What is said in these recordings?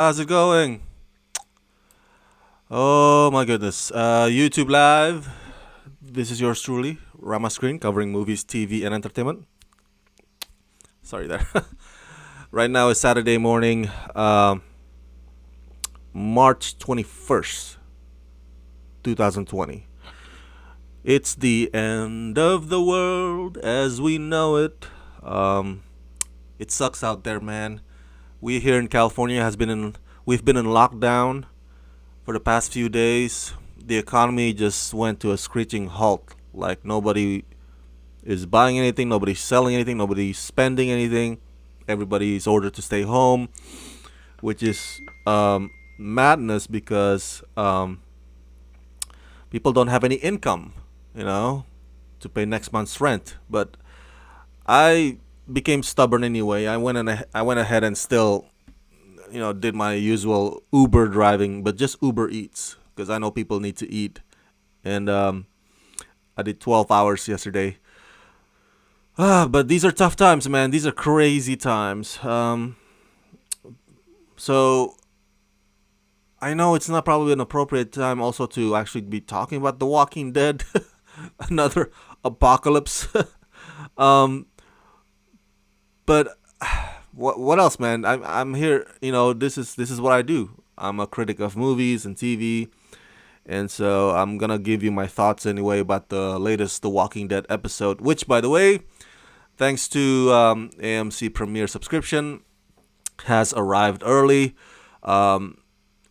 How's it going? Oh my goodness. YouTube Live. This is yours truly, Rama Screen, covering movies, TV, and entertainment. Sorry there. Right now is Saturday morning, March 21st, 2020. It's the end of the world as we know it. Um, it sucks out there, man. We here in California we've been in lockdown for the past few days. The economy just went to a screeching halt. Like nobody is buying anything, nobody's selling anything, nobody's spending anything. Everybody's ordered to stay home, which is madness because people don't have any income, you know, to pay next month's rent. But I became stubborn anyway. I went ahead and still, did my usual Uber driving, but just Uber Eats because I know people need to eat. And I did 12 hours yesterday. But these are tough times, man. These are crazy times. So I know it's not probably an appropriate time also to actually be talking about The Walking Dead, another apocalypse. um, but what else, man? I'm here. This is what I do. I'm a critic of movies and TV, and so I'm gonna give you my thoughts anyway about the latest The Walking Dead episode. Which, by the way, thanks to AMC Premiere subscription, has arrived early. Um,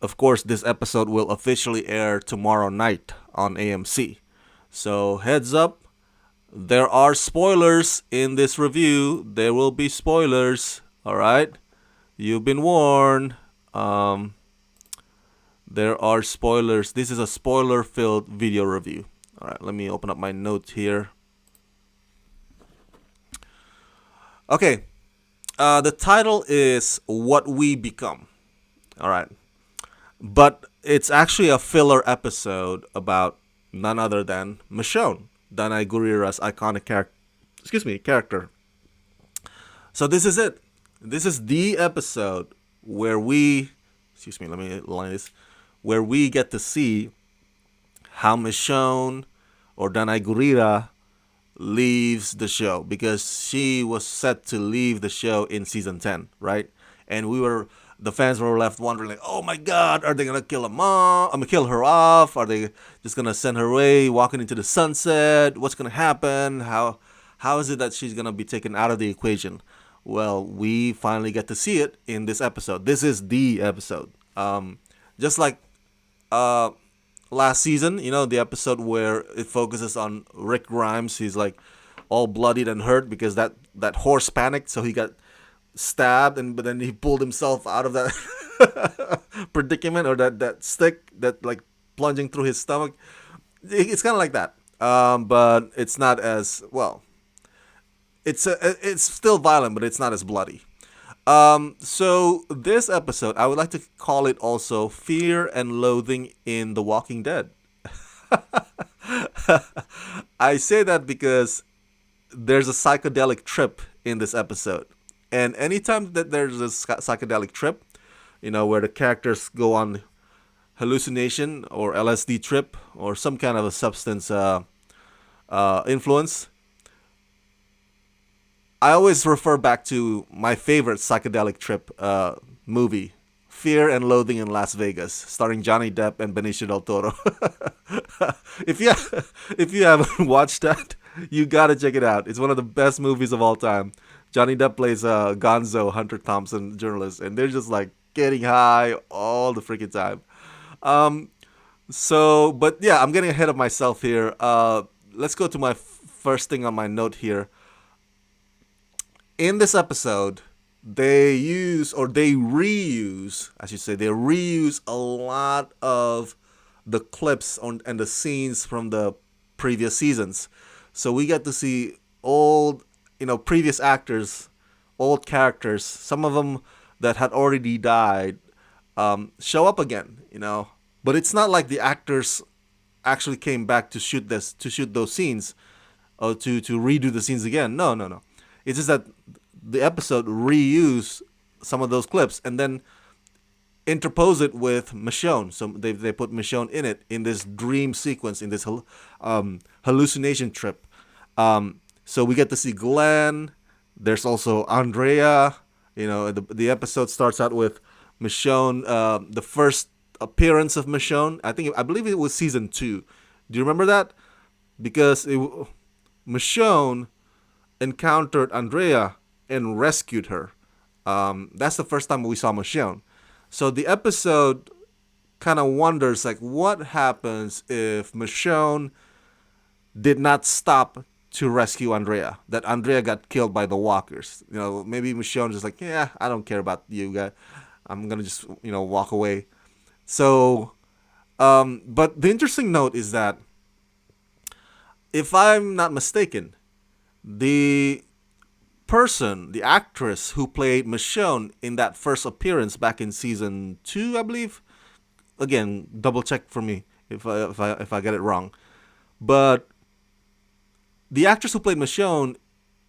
of course, this episode will officially air tomorrow night on AMC. So heads up, there are spoilers in this review. There will be spoilers. All right, you've been warned. Um, there are spoilers. This is a spoiler-filled video review. All right, let me open up my notes here. Okay, the title is "What We Become." All right, but it's actually a filler episode about none other than Michonne, Danai Gurira's iconic character. So this is it. This is the episode where let me line this, where we get to see how Michonne or Danai Gurira leaves the show because she was set to leave the show in season 10, right? And the fans were left wondering, like, oh my God, are they gonna kill her mom? I'm gonna kill her off. Are they just gonna send her away, walking into the sunset? What's gonna happen? How is it that she's gonna be taken out of the equation? Well, we finally get to see it in this episode. This is the episode. Just like uh, last season, the episode where it focuses on Rick Grimes. He's like all bloodied and hurt because that horse panicked, so he got stabbed, but then he pulled himself out of that predicament, or that stick that like plunging through his stomach. It's kind of like that, but it's not as well. It's still violent, but it's not as bloody. So this episode, I would like to call it also Fear and Loathing in The Walking Dead. I say that because there's a psychedelic trip in this episode. And anytime that there's a psychedelic trip, where the characters go on hallucination or LSD trip or some kind of a substance influence, I always refer back to my favorite psychedelic trip movie, Fear and Loathing in Las Vegas, starring Johnny Depp and Benicio del Toro. if you if you haven't watched that, you gotta check it out. It's one of the best movies of all time. Johnny Depp plays Gonzo, Hunter Thompson journalist, and they're just like getting high all the freaking time. Um, but yeah, I'm getting ahead of myself here. Let's go to my first thing on my note here. In this episode, they reuse, I should say, they reuse a lot of the clips and the scenes from the previous seasons. So we get to see old, previous actors, old characters, some of them that had already died, show up again, But it's not like the actors actually came back to shoot those scenes, or to redo the scenes again. No, no, no. It's just that the episode reused some of those clips, and then interpose it with Michonne. So they put Michonne in it in this dream sequence, in this hallucination trip. So we get to see Glenn. There's also Andrea. The episode starts out with Michonne, the first appearance of Michonne. I believe it was season 2. Do you remember that? Because Michonne encountered Andrea and rescued her. That's the first time we saw Michonne. So the episode kind of wonders, like, what happens if Michonne did not stop to rescue Andrea? That Andrea got killed by the walkers. Maybe Michonne just like, yeah, I don't care about you guys. I'm gonna just walk away. So, but the interesting note is that, if I'm not mistaken, the the actress who played Michonne in that first appearance back in season 2, I believe. Again, double check for me if I get it wrong. But the actress who played Michonne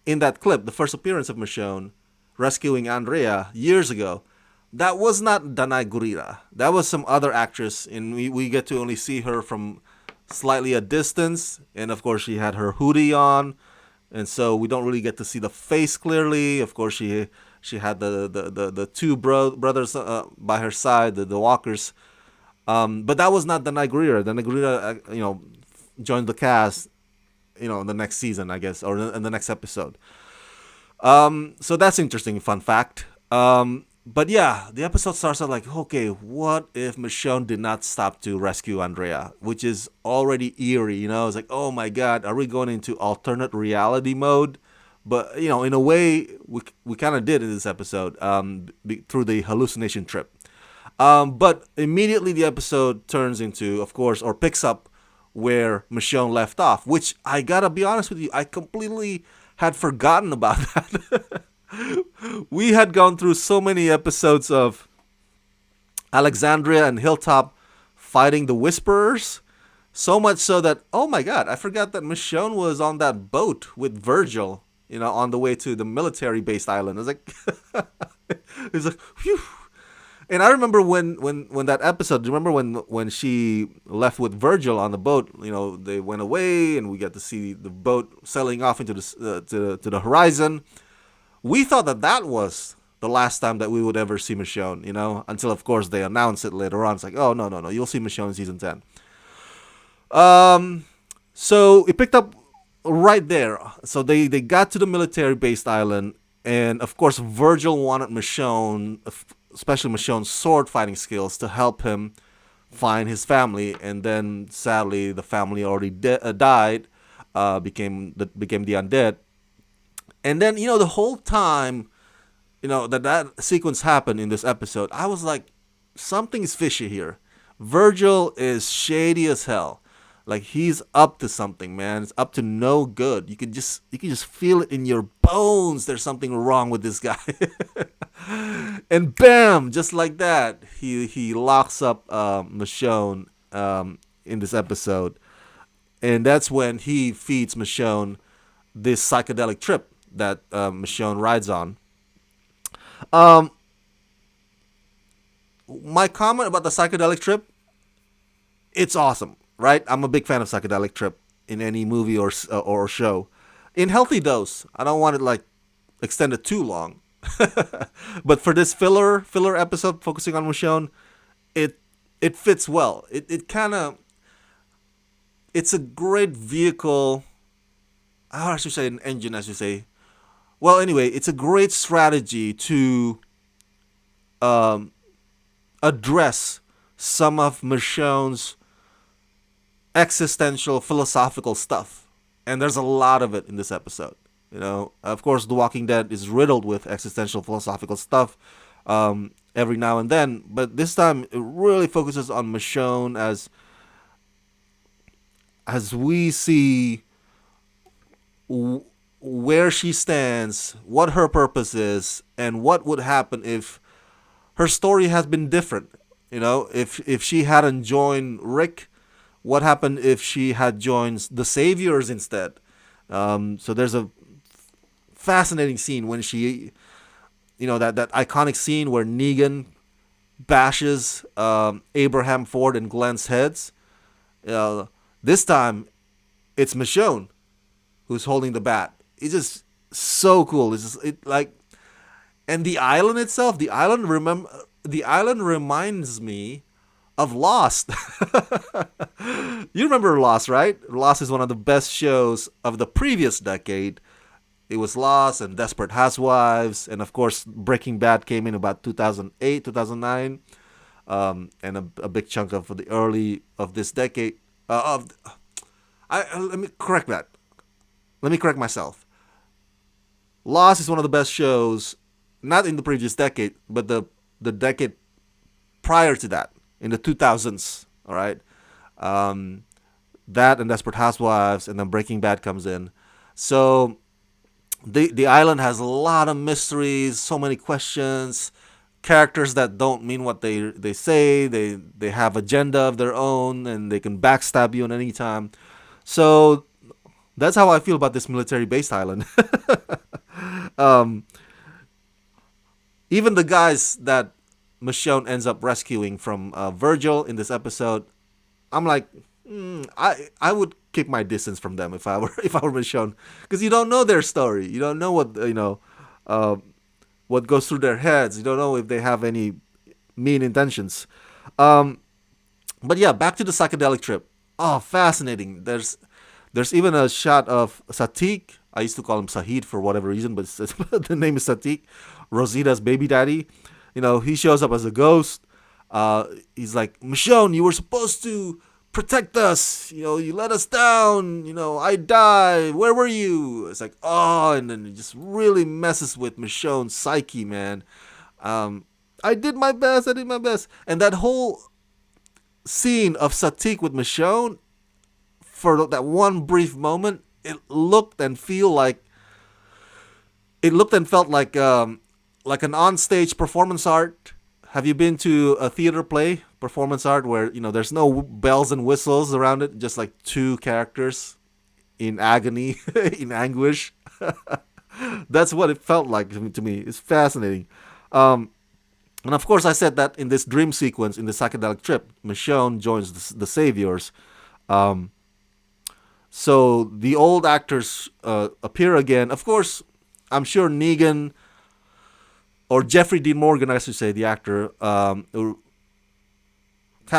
in that clip, the first appearance of Michonne rescuing Andrea years ago, that was not Danai Gurira. That was some other actress, and we get to only see her from slightly a distance. And of course, she had her hoodie on, and so we don't really get to see the face clearly. Of course, she had the two brothers by her side, the walkers. But that was not Danai Gurira. Danai Gurira, joined the cast, in the next season, I guess, or in the next episode. So that's interesting, fun fact. But yeah, the episode starts out like, okay, what if Michonne did not stop to rescue Andrea, which is already eerie. It's like, oh my god, are we going into alternate reality mode? But in a way, we kind of did in this episode, through the hallucination trip. But immediately the episode turns into, of course, or picks up where Michonne left off, which I gotta be honest with you, I completely had forgotten about that. We had gone through so many episodes of Alexandria and Hilltop fighting the Whisperers, so much so that, oh my god, I forgot that Michonne was on that boat with Virgil, on the way to the military-based island. I was like, it was like, whew. And I remember when that episode. Do you remember when she left with Virgil on the boat? They went away, and we got to see the boat sailing off into to the horizon. We thought that was the last time that we would ever see Michonne, until of course they announced it later on. It's like, oh no, you'll see Michonne in season 10. So it picked up right there. So they got to the military-based island, and of course Virgil wanted Michonne, especially Michonne's sword fighting skills, to help him find his family. And then sadly, the family already died, became the undead. And then the whole time, that sequence happened in this episode, I was like, something's fishy here. Virgil is shady as hell. Like, he's up to something, man. It's up to no good. You can just feel it in your bones. There's something wrong with this guy. And bam, just like that, he locks up Michonne in this episode, and that's when he feeds Michonne this psychedelic trip that Michonne rides on. My comment about the psychedelic trip, it's awesome, right? I'm a big fan of psychedelic trip in any movie or show, in healthy dose. I don't want it like extended too long. But for this filler episode focusing on Michonne, it fits well. It kind of, it's a great vehicle. How I should say, an engine, as you say. Well, anyway, it's a great strategy to address some of Michonne's existential philosophical stuff, and there's a lot of it in this episode. Of course, The Walking Dead is riddled with existential philosophical stuff every now and then, but this time it really focuses on Michonne as we see where she stands, what her purpose is, and what would happen if her story has been different. If she hadn't joined Rick, what happened if she had joined the Saviors instead? So there's a fascinating scene when she, that iconic scene where Negan bashes Abraham Ford and Glenn's heads. Uh, this time it's Michonne who's holding the bat. It's just so cool. It's just it like, and the island itself. The island reminds me of Lost. You remember Lost, right? Lost is one of the best shows of the previous decade. It was Lost and Desperate Housewives, and of course Breaking Bad came in about 2008, 2009, and a big chunk of the early of this decade. Let me correct that. Let me correct myself. Lost is one of the best shows, not in the previous decade, but the decade prior to that, in the 2000s. All right, um, that and Desperate Housewives, and then Breaking Bad comes in. So the island has a lot of mysteries, so many questions, characters that don't mean what they say. They have agenda of their own, and they can backstab you at any time. So that's how I feel about this military based island. um, Even the guys that Michonne ends up rescuing from Virgil in this episode, I'm like, I would keep my distance from them if I were if I were Michonne, because you don't know their story. You don't know uh, what goes through their heads. You don't know if they have any mean intentions. Um, but yeah, back to the psychedelic trip. Oh, fascinating. There's even a shot of Satik. I used to call him Sahid for whatever reason, but the name is Satik, Rosita's baby daddy. He shows up as a ghost. He's like, Michonne, you were supposed to protect us. You let us down. I died. Where were you? It's like, oh, and then it just really messes with Michonne's psyche, man. I did my best. I did my best. And that whole scene of Satik with Michonne, for that one brief moment, it looked and felt like an onstage performance art. Have you been to a theater play performance art where there's no bells and whistles around it, just like two characters in agony, in anguish? That's what it felt like to me. It's fascinating. And of course, I said that in this dream sequence in the psychedelic trip, Michonne joins the Saviors. Um, so the old actors appear again. Of course, I'm sure Negan, or Jeffrey Dean Morgan, I should say, the actor, kind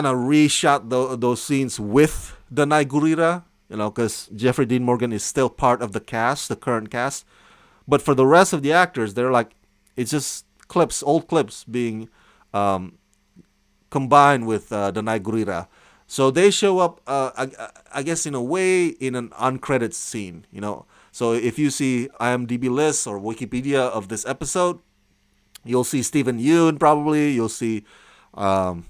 of reshot those scenes with the Gurira, because Jeffrey Dean Morgan is still part of the cast, the current cast. But for the rest of the actors, they're like, it's just old clips being combined with the Gurira. So they show up, I guess, in a way, in an uncredited scene. So if you see IMDb lists or Wikipedia of this episode, you'll see Stephen Yeun probably. You'll see Andreas,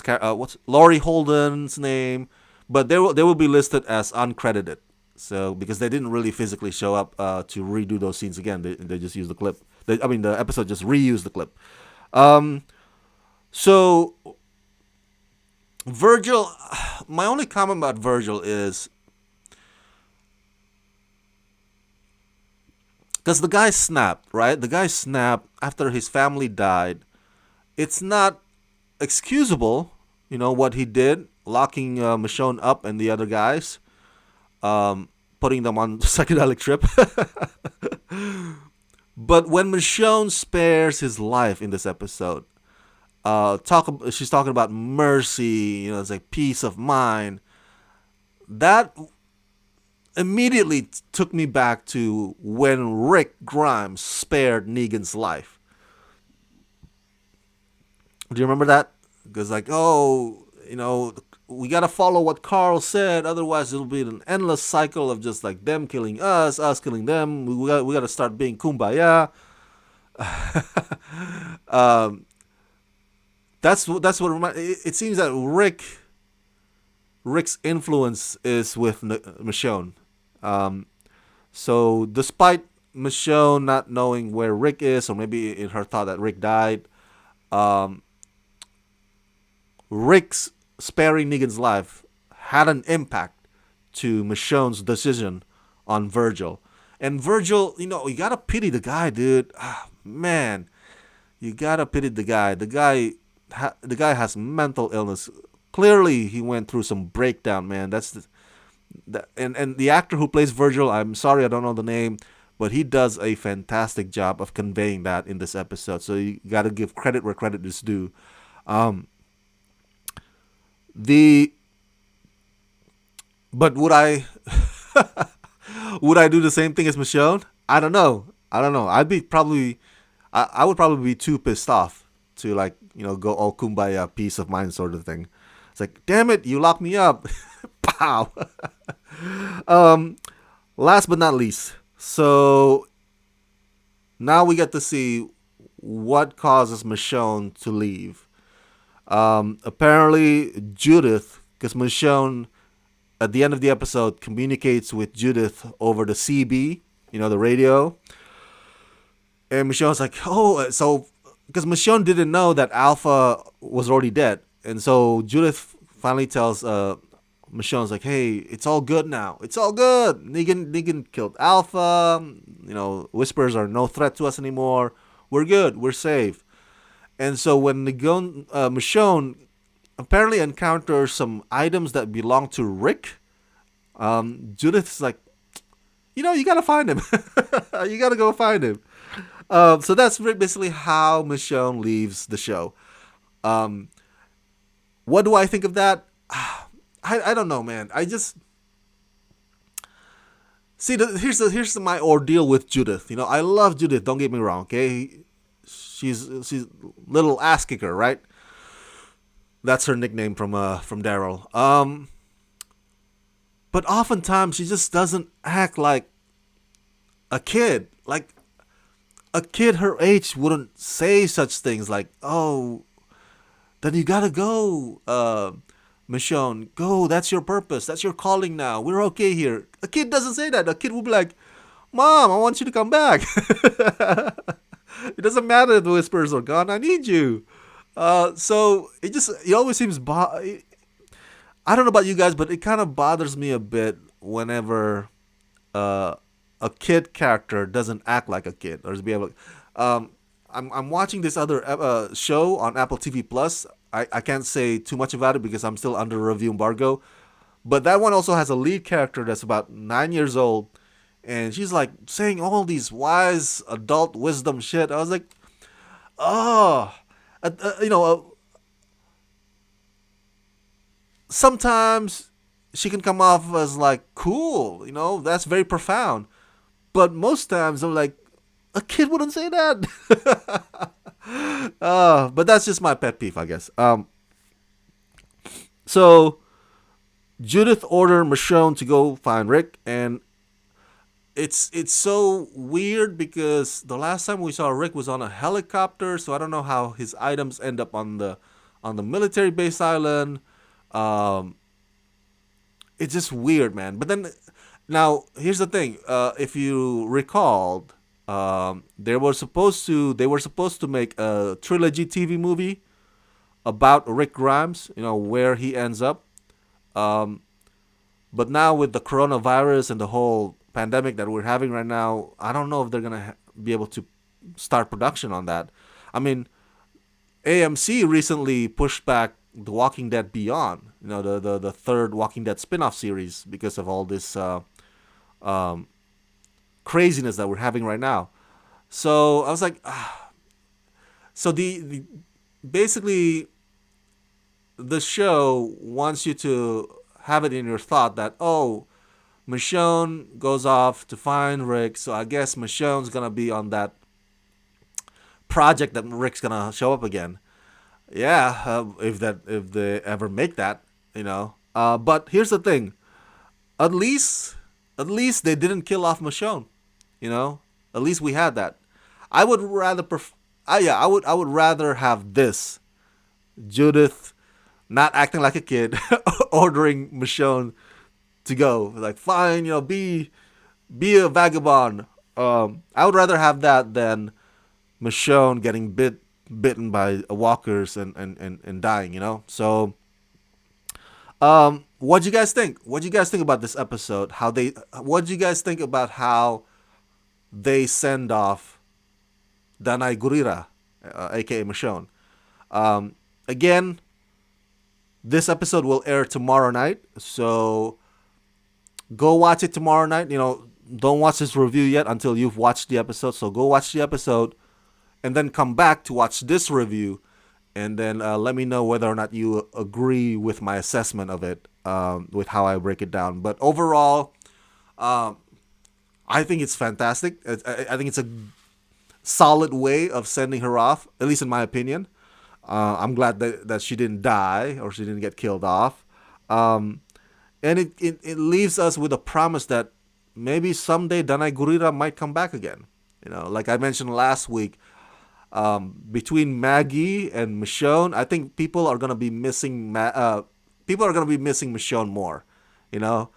what's Laurie Holden's name, but they will be listed as uncredited. So because they didn't really physically show up to redo those scenes again, they just used the clip. The episode just reused the clip. So Virgil, my only comment about Virgil is, because the guy snapped, right? The guy snapped after his family died. It's not excusable, what he did, locking Michonne up and the other guys, putting them on psychedelic trip. But when Michonne spares his life in this episode, she's talking about mercy, it's like peace of mind. That immediately took me back to when Rick Grimes spared Negan's life. Do you remember that? Because we gotta follow what Carl said, otherwise it'll be an endless cycle of just like them killing us killing them. We gotta start being kumbaya. That's what it seems that Rick's influence is with Michonne. So despite Michonne not knowing where Rick is, or maybe in her thought that Rick died, Rick's sparing Negan's life had an impact to Michonne's decision on Virgil. And Virgil, you gotta pity the guy, dude. Man, You gotta pity the guy. The guy has mental illness. Clearly, he went through some breakdown, man. And the actor who plays Virgil, I'm sorry I don't know the name, but he does a fantastic job of conveying that in this episode. So you got to give credit where credit is due. Um, the but would I do the same thing as Michonne? I don't know. I don't know. I would probably be too pissed off to like go all kumbaya peace of mind sort of thing. It's like, damn it, you locked me up. Pow. um, Last but not least, so now we get to see what causes Michonne to leave. Apparently, Judith, because Michonne at the end of the episode communicates with Judith over the CB, the radio. And Michonne's like, oh, so because Michonne didn't know that Alpha was already dead, and so Judith finally tells Michonne's like, hey, it's all good now. It's all good. Negan killed Alpha. Whispers are no threat to us anymore. We're good. We're safe. And so when Michonne apparently encounters some items that belong to Rick, Judith's like, you gotta find him. You gotta go find him. So that's basically how Michonne leaves the show. What do I think of that? I don't know, man. I just see. Here's my ordeal with Judith. I love Judith. Don't get me wrong. Okay, she's little ass kicker, right? That's her nickname from Daryl. But oftentimes she just doesn't act like a kid. Like a kid her age wouldn't say such things like, "Oh, then you gotta go, Michonne. Go. That's your purpose. That's your calling now. We're okay here." A kid doesn't say that. A kid will be like, "Mom, I want you to come back." It doesn't matter if the whispers are gone. I need you. So it always seems. I don't know about you guys, but it kind of bothers me a bit whenever a kid character doesn't act like a kid or be able. I'm watching this other show on Apple TV Plus. I can't say too much about it because I'm still under review embargo. But that one also has a lead character that's about 9 years old, and she's like saying all these wise adult wisdom shit. I was like, oh, sometimes she can come off as like cool, that's very profound. But most times I'm like, a kid wouldn't say that. But that's just my pet peeve, I guess. So Judith ordered Michonne to go find Rick, and it's so weird because the last time we saw Rick was on a helicopter, so I don't know how his items end up on the military base island. It's just weird, man. But then now here's the thing: if you recalled, they were supposed to make a trilogy TV movie about Rick Grimes, where he ends up. But now with the coronavirus and the whole pandemic that we're having right now, I don't know if they're gonna be able to start production on that. I mean, AMC recently pushed back The Walking Dead Beyond, the third Walking Dead spin-off series because of all this um, craziness that we're having right now. So I was like, so the basically the show wants you to have it in your thought that, oh, Michonne goes off to find Rick, so I guess Michonne's gonna be on that project that Rick's gonna show up again. Yeah, if they ever make that, But here's the thing: at least they didn't kill off Michonne. At least we had that. I would rather I would rather have this Judith not acting like a kid, ordering Michonne to go. Like, fine, be a vagabond. I would rather have that than Michonne getting bitten by walkers and dying. So, what'd you guys think? What'd you guys think about this episode? What'd you guys think about how they send off Danai Gurira aka Michonne. Again, this episode will air tomorrow night, so go watch it tomorrow night. Don't watch this review yet until you've watched the episode. So go watch the episode and then come back to watch this review, and then let me know whether or not you agree with my assessment of it, with how I break it down. But overall, um, I think it's fantastic. I think it's a solid way of sending her off, at least in my opinion. I'm glad that she didn't die or she didn't get killed off. Um, and it leaves us with a promise that maybe someday Danai Gurira might come back again. Like I mentioned last week, between Maggie and Michonne, I think people are gonna be missing people are gonna be missing Michonne more. You know,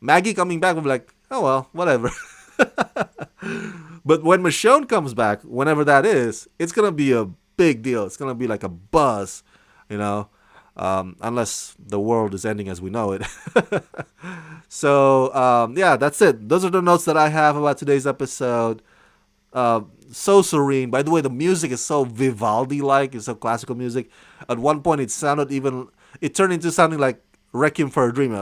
Maggie coming back will be like, oh well, whatever. But when Michonne comes back, whenever that is, it's gonna be a big deal. It's gonna be like a buzz, you know, unless the world is ending as we know it. So yeah, that's it. Those are the notes that I have about today's episode. So serene. By the way, the music is so Vivaldi-like. It's so classical music. At one point, it turned into sounding like Requiem for a Dream.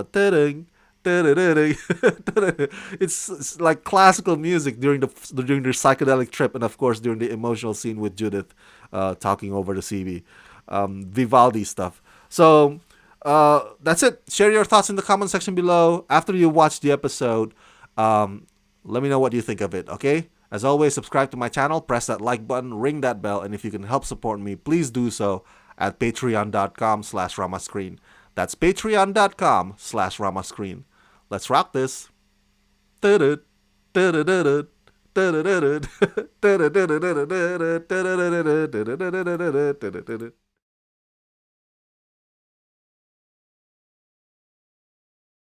It's like classical music during the psychedelic trip, and of course during the emotional scene with Judith, talking over the CB, Vivaldi stuff. So that's it. Share your thoughts in the comment section below after you watch the episode. Let me know what you think of it. Okay. As always, subscribe to my channel, press that like button, ring that bell, and if you can help support me, please do so at patreon.com/ramascreen. That's patreon.com/ramascreen. Let's rock this.